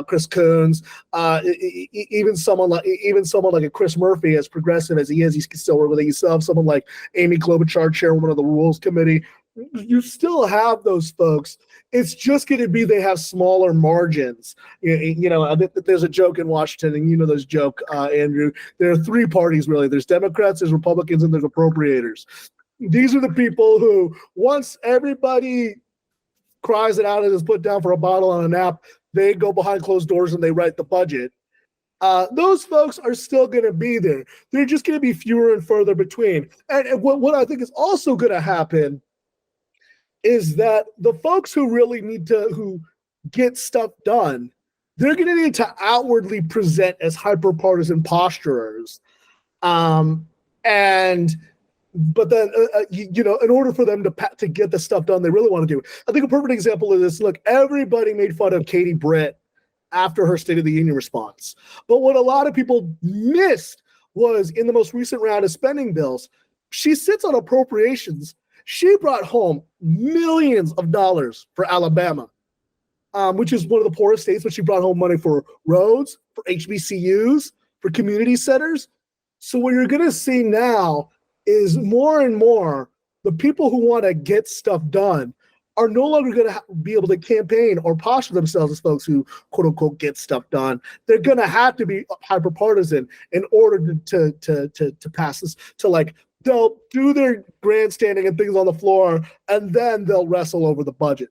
Chris Coons. Even someone like a Chris Murphy, as progressive as he is, he can still work with it. You still have someone like Amy Klobuchar, chairwoman of the Rules Committee. You still have those folks. It's just going to be they have smaller margins. There's a joke in Washington, and this joke, Andrew. There are 3 parties, really. There's Democrats, there's Republicans, and there's appropriators. These are the people who, once everybody cries it out and is put down for a bottle on a nap, they go behind closed doors and they write the budget. Those folks are still going to be there. They're just going to be fewer and further between. And what I think is also going to happen is that the folks who really who get stuff done, they're going to need to outwardly present as hyper-partisan posturers. But then, in order for them to get the stuff done they really want to do. I think a perfect example of this, look, everybody made fun of Katie Britt after her State of the Union response. But what a lot of people missed was in the most recent round of spending bills, she sits on appropriations. She brought home millions of dollars for Alabama, which is one of the poorest states, but she brought home money for roads, for HBCUs, for community centers. So what you're going to see now is more and more the people who want to get stuff done are no longer going to be able to campaign or posture themselves as folks who, quote unquote, get stuff done. They're going to have to be hyper-partisan in order to pass this, they'll do their grandstanding and things on the floor, and then they'll wrestle over the budget.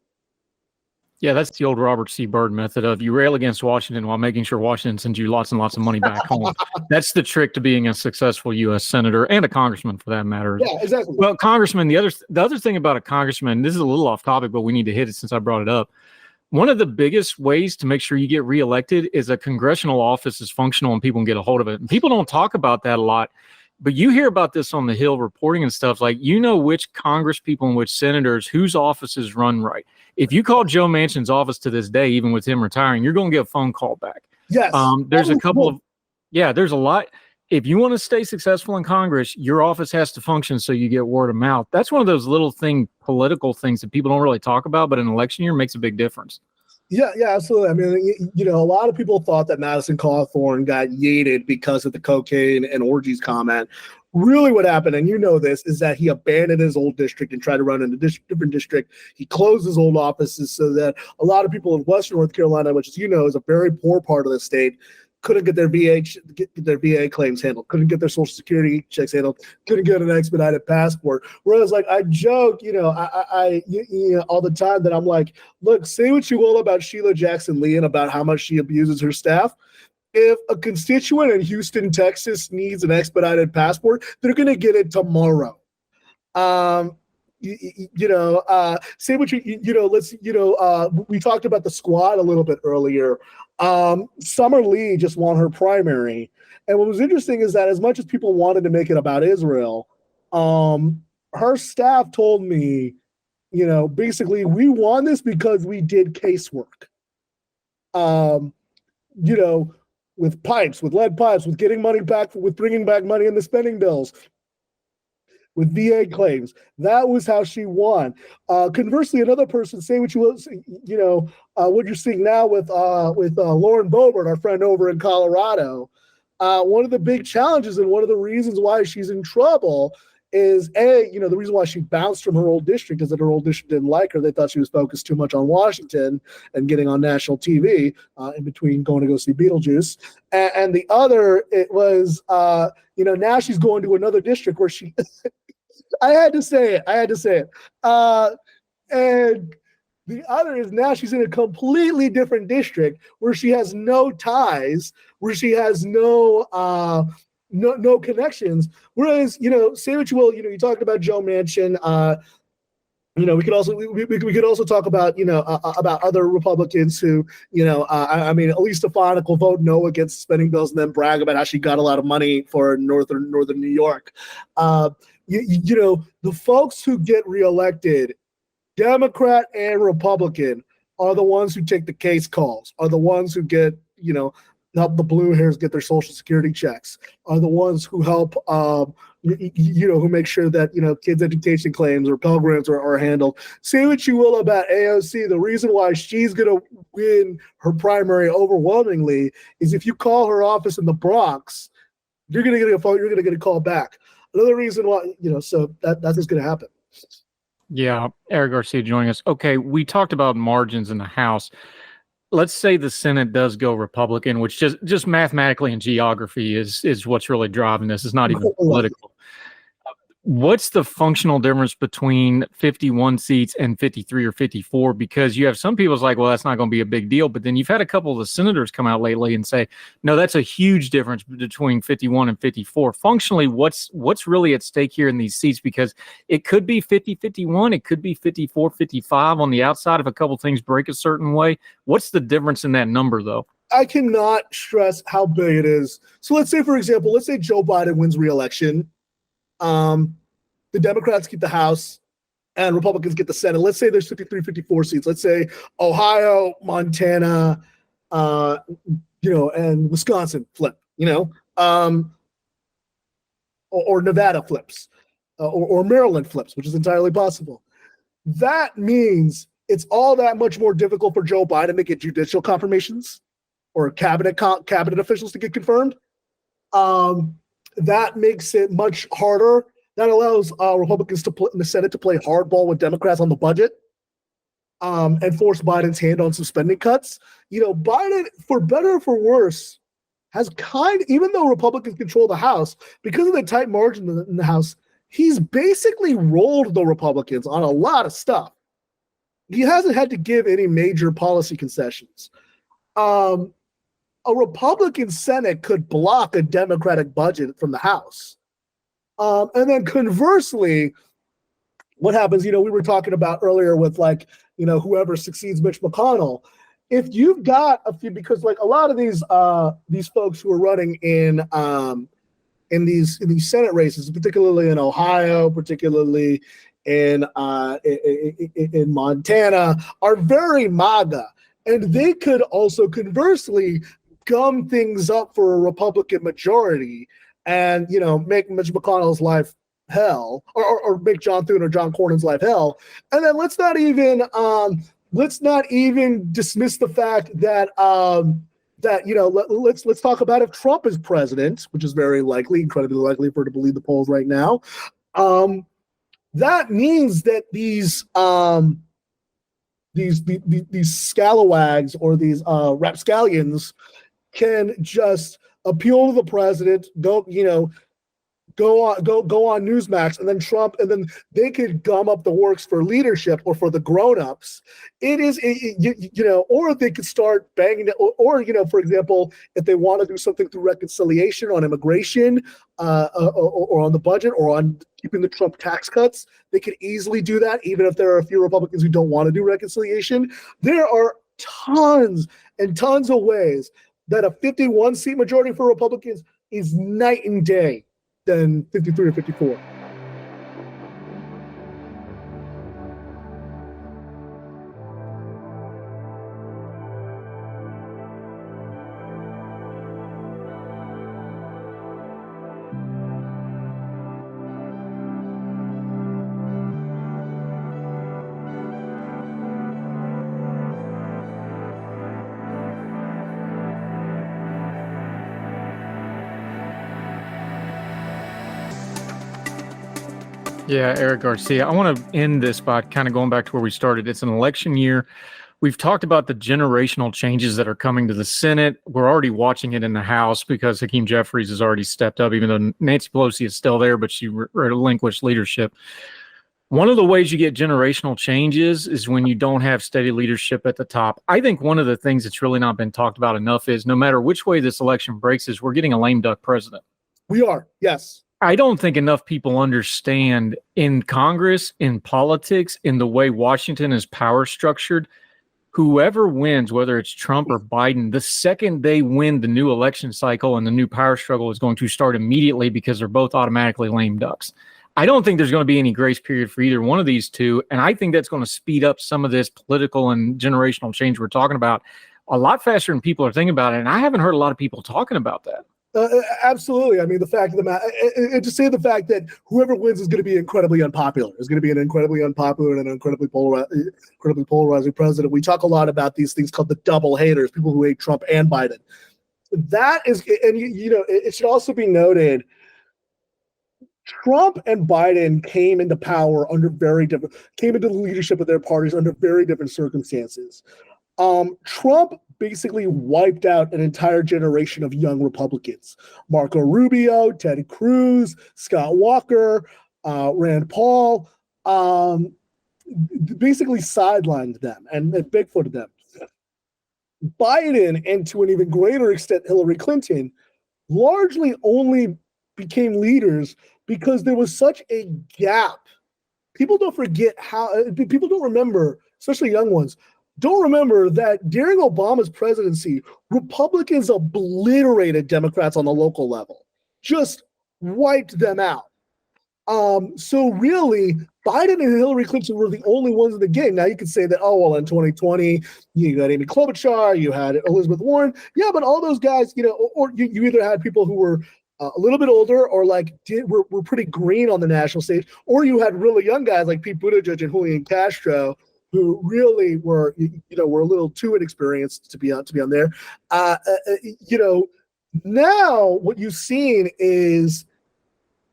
Yeah, that's the old Robert C. Byrd method of you rail against Washington while making sure Washington sends you lots and lots of money back home. That's the trick to being a successful U.S. senator and a congressman, for that matter.
Yeah, exactly.
Well, congressman, the other thing about a congressman, this is a little off topic, but we need to hit it since I brought it up. One of the biggest ways to make sure you get reelected is a congressional office is functional and people can get a hold of it. And people don't talk about that a lot. But you hear about this on the Hill reporting and stuff, like, which Congress people and which senators, whose offices run right. If you call Joe Manchin's office to this day, even with him retiring, you're going to get a phone call back.
Yes.
There's a lot. If you want to stay successful in Congress, your office has to function so you get word of mouth. That's one of those political things that people don't really talk about, but in an election year makes a big difference.
Yeah, absolutely. I mean, a lot of people thought that Madison Cawthorn got yeeted because of the cocaine and orgies comment. Really what happened, and this, is that he abandoned his old district and tried to run in a different district. He closed his old offices so that a lot of people in Western North Carolina, which, is a very poor part of the state, couldn't get their VA claims handled, couldn't get their Social Security checks handled, couldn't get an expedited passport. Whereas, I joke, I all the time that I'm like, look, say what you will about Sheila Jackson Lee and about how much she abuses her staff. If a constituent in Houston, Texas needs an expedited passport, they're going to get it tomorrow. Say what we talked about the squad a little bit earlier. Summer Lee just won her primary. And what was interesting is that as much as people wanted to make it about Israel, her staff told me, basically, we won this because we did casework. With pipes, with lead pipes, with getting money back, with bringing back money in the spending bills. with VA claims. That was how she won. Conversely, another person, say what you will, what you're seeing now with Lauren Boebert, our friend over in Colorado. One of the big challenges and one of the reasons why she's in trouble is the reason why she bounced from her old district is that her old district didn't like her. They thought she was focused too much on Washington and getting on national TV in between going to go see Beetlejuice. And the other, it was, now she's going to another district where she, I had to say it. And the other is now she's in a completely different district where she has no ties, where she has no connections. Whereas, say what you will, you talked about Joe Manchin. We could also talk about about other Republicans who at least Stefanik will vote no against spending bills and then brag about how she got a lot of money for northern New York. The folks who get reelected, Democrat and Republican, are the ones who take the case calls, are the ones who get help the blue hairs get their Social Security checks, are the ones who help, who make sure that, kids' education claims or Pell Grants are handled. Say what you will about AOC. The reason why she's going to win her primary overwhelmingly is if you call her office in the Bronx, you're going to get a phone, you're going to get a call back. Another reason why, so that's what's going to happen.
Yeah. Eric Garcia joining us. Okay. We talked about margins in the House. Let's say the Senate does go Republican, which just mathematically and geography is what's really driving this. It's not even political. What's the functional difference between 51 seats and 53 or 54? Because you have some people's like, well, that's not going to be a big deal. But then you've had a couple of the senators come out lately and say, no, that's a huge difference between 51 and 54. Functionally, what's really at stake here in these seats? Because it could be 50-51. It could be 54-55 on the outside if a couple things break a certain way. What's the difference in that number, though?
I cannot stress how big it is. So let's say, for example, Joe Biden wins re-election. The Democrats keep the House and Republicans get the Senate. Let's say there's 53, 54 seats. Let's say Ohio, Montana, and Wisconsin flip, or Nevada flips, or Maryland flips, which is entirely possible. That means it's all that much more difficult for Joe Biden to get judicial confirmations or cabinet officials to get confirmed. That makes it much harder. That allows Republicans in the Senate to play hardball with Democrats on the budget and force Biden's hand on some spending cuts. Biden, for better or for worse, has even though Republicans control the House, because of the tight margin in the House, he's basically rolled the Republicans on a lot of stuff. He hasn't had to give any major policy concessions. A Republican Senate could block a Democratic budget from the House. And then conversely, what happens, we were talking about earlier with whoever succeeds Mitch McConnell. If you've got a few, because a lot of these folks who are running in these Senate races, particularly in Ohio, particularly in Montana, are very MAGA. And they could also conversely gum things up for a Republican majority and, make Mitch McConnell's life hell or make John Thune or John Cornyn's life hell. And then let's not even dismiss the fact that, let's talk about if Trump is president, which is very likely, incredibly likely for to believe the polls right now. That means that these scalawags or these rapscallions can just appeal to the president, go on Newsmax, and then Trump, and then they could gum up the works for leadership or for the grown-ups. Or they could start banging it, or for example, if they want to do something through reconciliation on immigration, or on the budget, or on keeping the Trump tax cuts, they could easily do that, even if there are a few Republicans who don't want to do reconciliation. There are tons and tons of ways that a 51 seat majority for Republicans is night and day than 53 or 54.
Yeah, Eric Garcia. I want to end this by kind of going back to where we started. It's an election year. We've talked about the generational changes that are coming to the Senate. We're already watching it in the House because Hakeem Jeffries has already stepped up, even though Nancy Pelosi is still there, but she relinquished leadership. One of the ways you get generational changes is when you don't have steady leadership at the top. I think one of the things that's really not been talked about enough is no matter which way this election breaks is we're getting a lame duck president.
We are, yes.
I don't think enough people understand in Congress, in politics, in the way Washington is power structured, whoever wins, whether it's Trump or Biden, the second they win the new election cycle and the new power struggle is going to start immediately because they're both automatically lame ducks. I don't think there's going to be any grace period for either one of these two. And I think that's going to speed up some of this political and generational change we're talking about a lot faster than people are thinking about it. And I haven't heard a lot of people talking about that.
Absolutely. I mean, the fact of the matter, and to say the fact that whoever wins is going to be incredibly unpopular, is going to be an incredibly unpopular and an incredibly polarizing president. We talk a lot about these things called the double haters, people who hate Trump and Biden. That is, and it should also be noted, Trump and Biden came into power came into the leadership of their parties under very different circumstances. Trump basically wiped out an entire generation of young Republicans. Marco Rubio, Ted Cruz, Scott Walker, Rand Paul, basically sidelined them and Bigfooted them. Biden, and to an even greater extent, Hillary Clinton, largely only became leaders because there was such a gap. People don't remember, especially young ones, don't remember that during Obama's presidency, Republicans obliterated Democrats on the local level, just wiped them out. So really, Biden and Hillary Clinton were the only ones in the game. Now you could say that, oh, well, in 2020, you got Amy Klobuchar, you had Elizabeth Warren. Yeah, but all those guys, or you either had people who were a little bit older or were pretty green on the national stage, or you had really young guys like Pete Buttigieg and Julian Castro, who really were a little too inexperienced to be on there. Now what you've seen is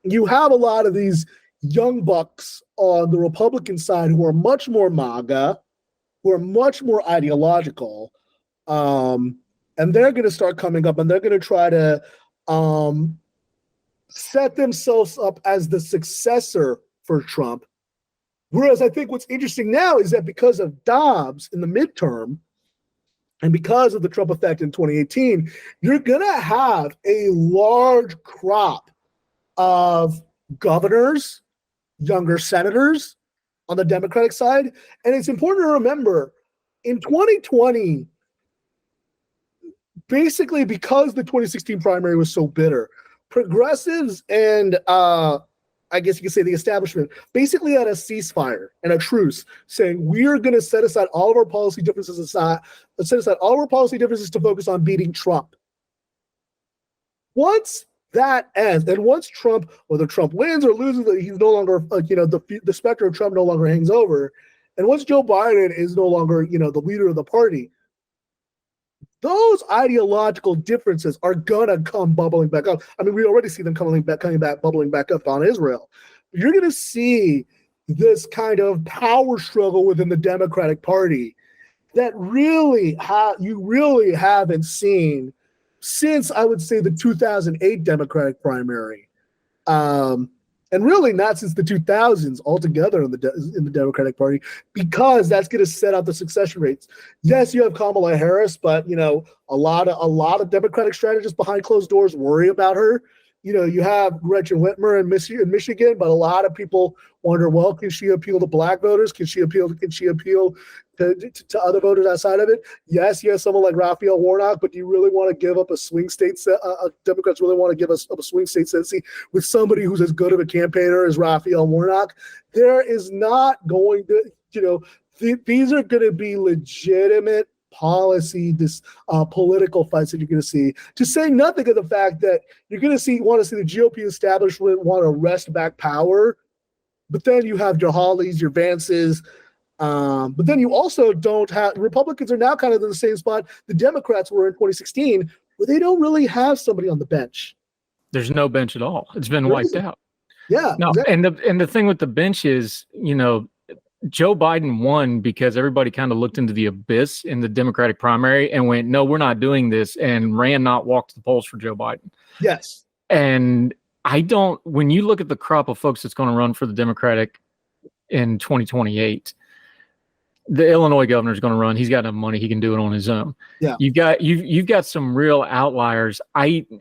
you have a lot of these young bucks on the Republican side who are much more MAGA, who are much more ideological, and they're going to start coming up and they're going to try to set themselves up as the successor for Trump. Whereas I think what's interesting now is that because of Dobbs in the midterm and because of the Trump effect in 2018, you're going to have a large crop of governors, younger senators on the Democratic side. And it's important to remember in 2020, basically because the 2016 primary was so bitter, progressives and I guess you could say the establishment basically had a ceasefire and a truce saying we're going to set aside all of our policy differences to focus on beating Trump. Once that ends, and once Trump, whether Trump wins or loses, he's no longer, the specter of Trump no longer hangs over. And once Joe Biden is no longer, the leader of the party, those ideological differences are gonna come bubbling back up. I mean, we already see them bubbling back up on Israel. You're gonna see this kind of power struggle within the Democratic Party that you really haven't seen since, I would say, the 2008 Democratic primary, and really not since the 2000s altogether in the Democratic Party, because that's going to set out the succession rates. Yes, you have Kamala Harris, but a lot of Democratic strategists behind closed doors worry about her. You have Gretchen Whitmer in Michigan, but a lot of people wonder, well, can she appeal to black voters? Can she appeal to other voters outside of it? Yes, you have someone like Raphael Warnock, but do you really want to give up a swing state? Democrats really want to give us a swing state Senate with somebody who's as good of a campaigner as Raphael Warnock? There is not going to, these are going to be legitimate policy, political fights that you're going to see, to say nothing of the fact that you're going to want to see the GOP establishment want to wrest back power, but then you have your Hawleys, your Vances, but then you also don't have, Republicans are now kind of in the same spot the Democrats were in 2016, where they don't really have somebody on the bench.
There's no bench at all. It's been wiped out.
Yeah.
No,
Exactly.
and the thing with the bench is, Joe Biden won because everybody kind of looked into the abyss in the Democratic primary and went, no, we're not doing this, and ran, not walked to the polls for Joe Biden.
Yes.
And when you look at the crop of folks that's going to run for the Democratic in 2028, the Illinois governor is going to run. He's got enough money. He can do it on his own.
Yeah.
You've got some real outliers.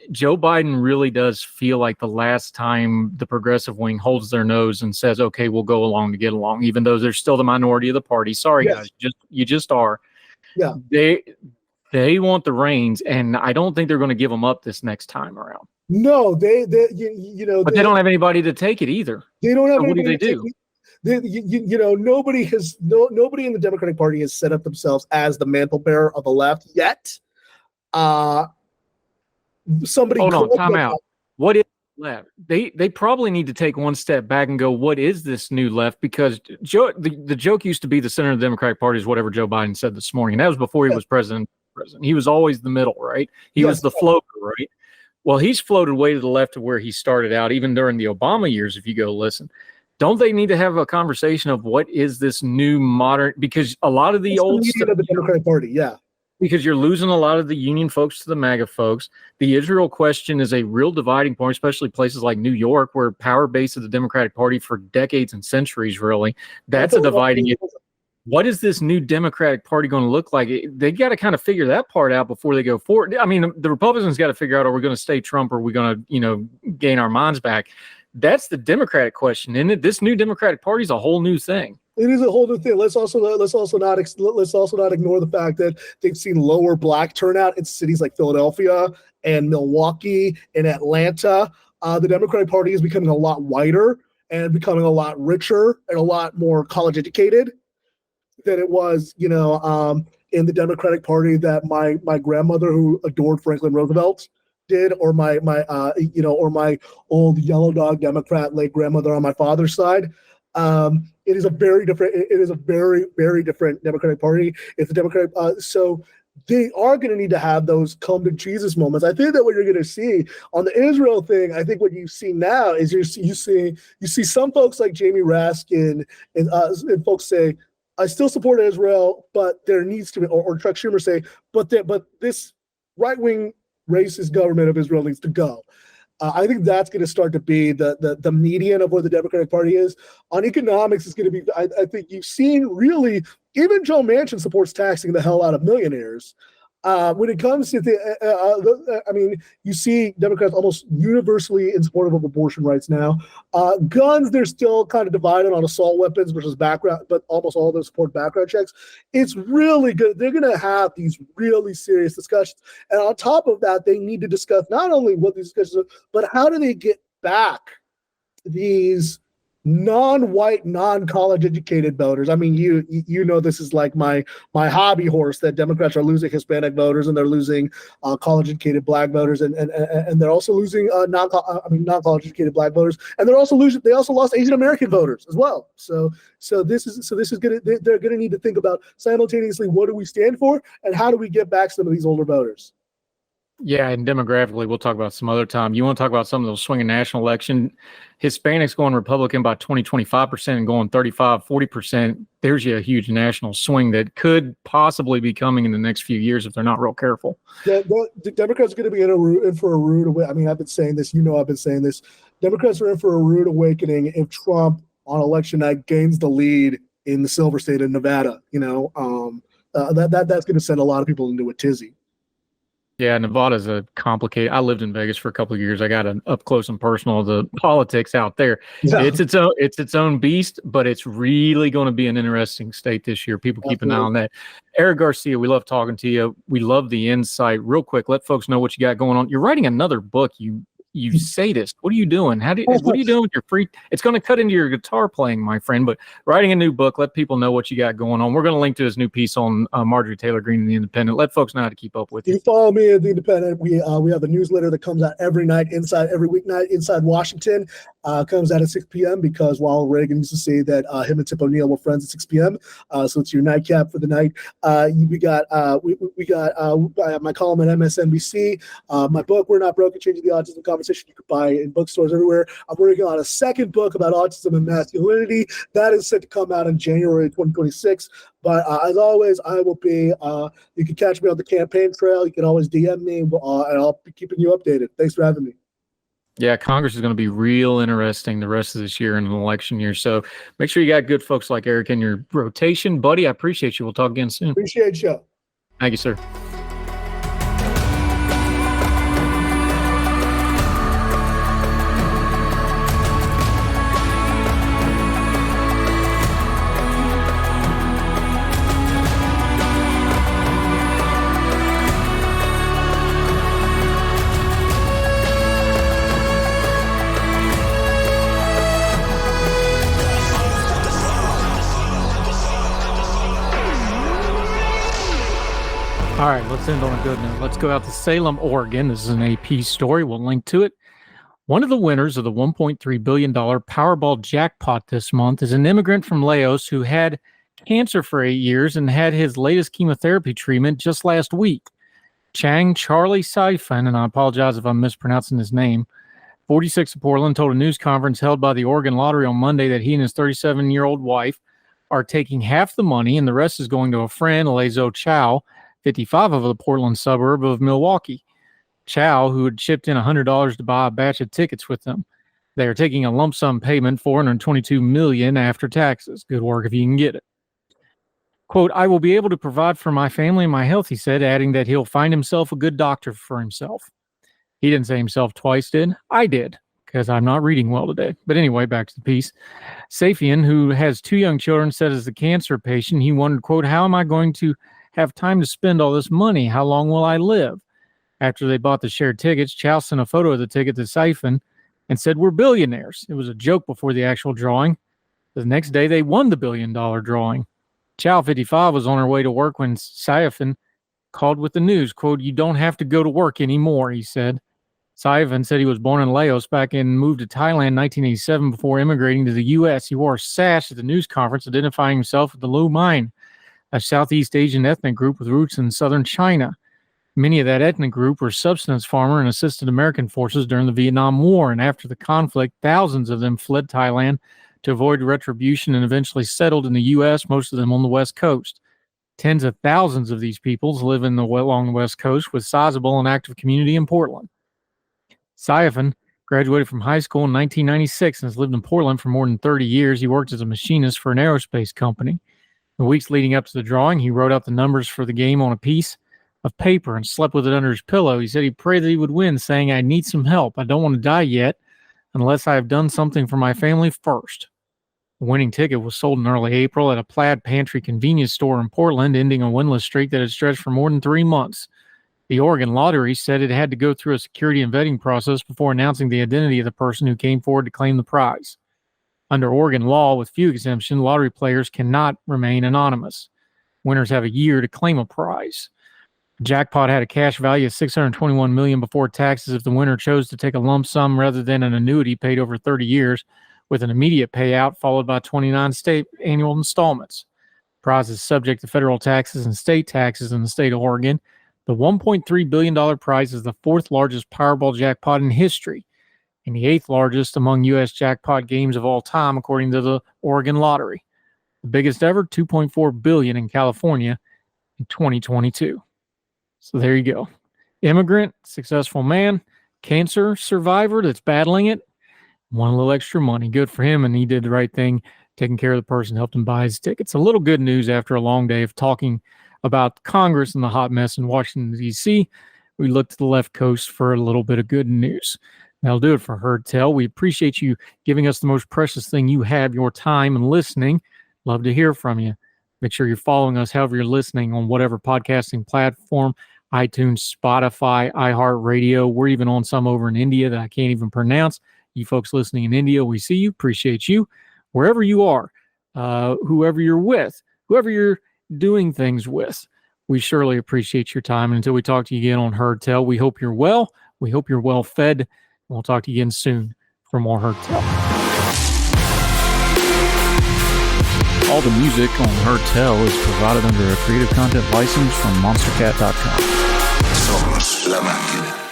Joe Biden really does feel like the last time the progressive wing holds their nose and says, okay, we'll go along to get along, even though they're still the minority of the party. Sorry,
Yes.
guys, you just are.
Yeah.
They want the reins, and I don't think they're going to give them up this next time around.
No,
but they don't have anybody to take it either.
They don't have.
So what do they do?
Nobody in the Democratic Party has set up themselves as the mantle bearer of the left yet. Somebody
hold on, time out. What is left? They probably need to take one step back and go, what is this new left? Because the joke used to be the center of the Democratic Party is whatever Joe Biden said this morning, and that was before he was president. He was always the middle, right? He was the floater, right? Well, he's floated way to the left of where he started out, even during the Obama years, if you go listen. Don't they need to have a conversation of what is this new modern, because a lot of the old stuff
of the Democratic Party, yeah.
Because you're losing a lot of the union folks to the MAGA folks. The Israel question is a real dividing point, especially places like New York, where power base of the Democratic Party for decades and centuries, really. That's a dividing issue. What is this new Democratic Party going to look like? They got to kind of figure that part out before they go forward. I mean, the Republicans got to figure out, are we going to stay Trump, or are we going to, gain our minds back? That's the Democratic question, isn't it? This new Democratic Party is a whole new thing.
It is a whole new thing. Let's also not ignore the fact that they've seen lower black turnout in cities like Philadelphia and Milwaukee and Atlanta. The Democratic Party is becoming a lot whiter and becoming a lot richer and a lot more college educated than it was, in the Democratic Party that my grandmother, who adored Franklin Roosevelt, did, or my old yellow dog Democrat late grandmother on my father's side. It is a very, very different Democratic Party. It's a Democratic, so they are going to need to have those come to Jesus moments. I think that what you're going to see on the Israel thing, I think what you see now is you see some folks like Jamie Raskin and folks say, I still support Israel, but there needs to be, or Chuck Schumer say, but this right-wing racist government of Israel needs to go. I think that's going to start to be the median of where the Democratic Party is. On economics, it's going to be, I think you've seen really, even Joe Manchin supports taxing the hell out of millionaires. When it comes to you see Democrats almost universally in support of abortion rights now. Guns, they're still kind of divided on assault weapons versus background, but almost all of them support background checks. It's really good. They're going to have these really serious discussions. And on top of that, they need to discuss not only what these discussions are, but how do they get back these non-white, non-college educated voters. I mean, you know, this is like my hobby horse, that Democrats are losing Hispanic voters and they're losing college educated black voters, and they're also losing non-college educated black voters, and they also lost Asian American voters as well. So this is they're gonna need to think about simultaneously, what do we stand for and how do we get back some of these older voters.
Yeah, and demographically, we'll talk about some other time. You want to talk about some of those swinging national election, Hispanics going Republican by 20-25% and going 35-40%. There's a huge national swing that could possibly be coming in the next few years if they're not real careful.
Yeah, the Democrats are going to be in for a rude awakening. I mean, I've been saying this. I've been saying this. Democrats are in for a rude awakening if Trump on election night gains the lead in the Silver State of Nevada. That's going to send a lot of people into a tizzy.
Yeah, Nevada's a complicated. I lived in Vegas for a couple of years. I got an up close and personal of the politics out there. Yeah. It's its own beast, but it's really going to be an interesting state this year. People keep an eye on that. Eric Garcia, we love talking to you. We love the insight. Real quick, let folks know what you got going on. You're writing another book. You sadist. What are you doing? What are you doing with your free? It's going to cut into your guitar playing, my friend, but writing a new book, let people know what you got going on. We're going to link to his new piece on Marjorie Taylor Greene in The Independent. Let folks know how to keep up with you.
You follow me at The Independent. We have a newsletter that comes out every weeknight inside Washington. comes out at 6 p.m. because Ronald Reagan used to say that him and Tip O'Neill were friends at 6 p.m. So it's your nightcap for the night. We got my column at MSNBC. My book, We're Not Broken, Changing the Autism Conversation, you could buy in bookstores everywhere. I'm working on a second book about autism and masculinity. That is set to come out in January 2026. But as always, I will be, you can catch me on the campaign trail. You can always DM me, and I'll be keeping you updated. Thanks for having me.
Yeah, Congress is going to be real interesting the rest of this year and an election year. So make sure you got good folks like Eric in your rotation. Buddy, I appreciate you. We'll talk again soon.
Appreciate you.
Thank you, sir. All right, let's end on a good note. Let's go out to Salem, Oregon. This is an AP story. We'll link to it. One of the winners of the $1.3 billion Powerball jackpot this month is an immigrant from Laos who had cancer for 8 years and had his latest chemotherapy treatment just last week. Chang Charlie Siphon, and I apologize if I'm mispronouncing his name, 46 of Portland, told a news conference held by the Oregon Lottery on Monday that he and his 37-year-old wife are taking half the money and the rest is going to a friend, Lezo Chow, 55 of the Portland suburb of Milwaukee. Chow, who had chipped in $100 to buy a batch of tickets with them. They are taking a lump sum payment, $422 million after taxes. Good work if you can get it. Quote, I will be able to provide for my family and my health, he said, adding that he'll find himself a good doctor for himself. He didn't say himself twice, did? I did, because I'm not reading well today. But anyway, back to the piece. Safian, who has 2 young children, said as a cancer patient, he wondered, quote, how am I going to have time to spend all this money? How long will I live? After they bought the shared tickets, Chow sent a photo of the ticket to Siphon and said, we're billionaires. It was a joke before the actual drawing. The next day, they won the $1 billion drawing. Chow, 55, was on her way to work when Siphon called with the news, quote, you don't have to go to work anymore, he said. Siphon said he was born in Laos back and moved to Thailand in 1987 before immigrating to the U.S. He wore a sash at the news conference, identifying himself with the looming, a Southeast Asian ethnic group with roots in southern China. Many of that ethnic group were subsistence farmer and assisted American forces during the Vietnam War, and after the conflict, thousands of them fled Thailand to avoid retribution and eventually settled in the U.S., most of them on the West Coast. Tens of thousands of these peoples live along the West Coast with sizable and active community in Portland. Siphon graduated from high school in 1996 and has lived in Portland for more than 30 years. He worked as a machinist for an aerospace company. The weeks leading up to the drawing, he wrote out the numbers for the game on a piece of paper and slept with it under his pillow. He said he prayed that he would win, saying, I need some help. I don't want to die yet unless I have done something for my family first. The winning ticket was sold in early April at a Plaid Pantry convenience store in Portland, ending a winless streak that had stretched for more than 3 months. The Oregon Lottery said it had to go through a security and vetting process before announcing the identity of the person who came forward to claim the prize. Under Oregon law, with few exemptions, lottery players cannot remain anonymous. Winners have a year to claim a prize. The jackpot had a cash value of $621 million before taxes if the winner chose to take a lump sum rather than an annuity paid over 30 years, with an immediate payout followed by 29 state annual installments. The prize is subject to federal taxes and state taxes in the state of Oregon. The $1.3 billion prize is the 4th largest Powerball jackpot in history, and the 8th largest among U.S. jackpot games of all time, according to the Oregon Lottery. The biggest ever, $2.4 billion in California in 2022. So there you go. Immigrant, successful man, cancer survivor that's battling it, won a little extra money. Good for him, and he did the right thing, taking care of the person, helped him buy his tickets. A little good news after a long day of talking about Congress and the hot mess in Washington, D.C. We look to the left coast for a little bit of good news. That'll do it for Heard Tell. We appreciate you giving us the most precious thing you have, your time and listening. Love to hear from you. Make sure you're following us however you're listening on whatever podcasting platform, iTunes, Spotify, iHeartRadio. We're even on some over in India that I can't even pronounce. You folks listening in India, we see you, appreciate you. Wherever you are, whoever you're with, whoever you're doing things with, we surely appreciate your time. And until we talk to you again on Heard Tell, we hope you're well. We hope you're well fed. We'll talk to you again soon. From for more Heard Tell. All the music on Heard Tell is provided under a Creative Content license from monstercat.com.
Somos la máquina.